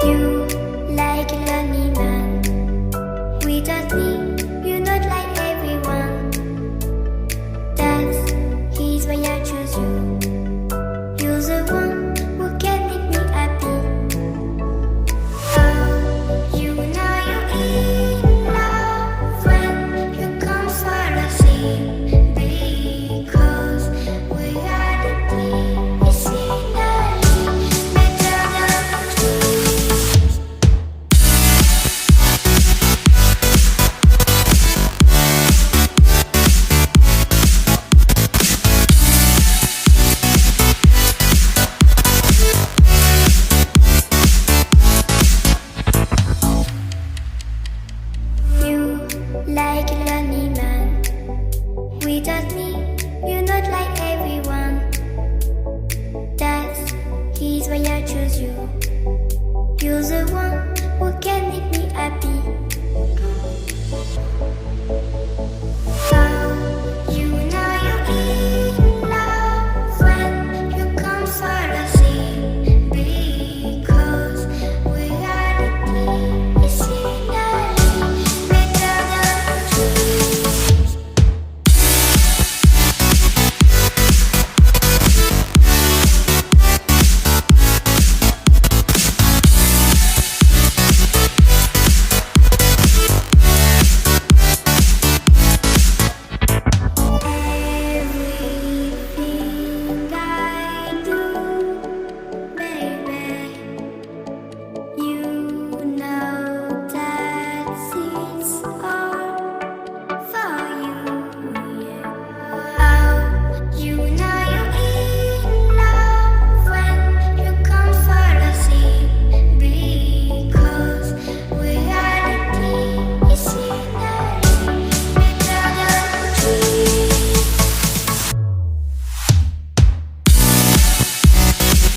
You like a lonely man. Without me, you're not like everyone. That's he's why I choose you. You're the one who can make me happy. Oh, you know you're in love when you come for the sea. Because we are the medicinally better than trees. You like a lonely man. Without me, you're not like everyone. That's he's why I choose you. You're the one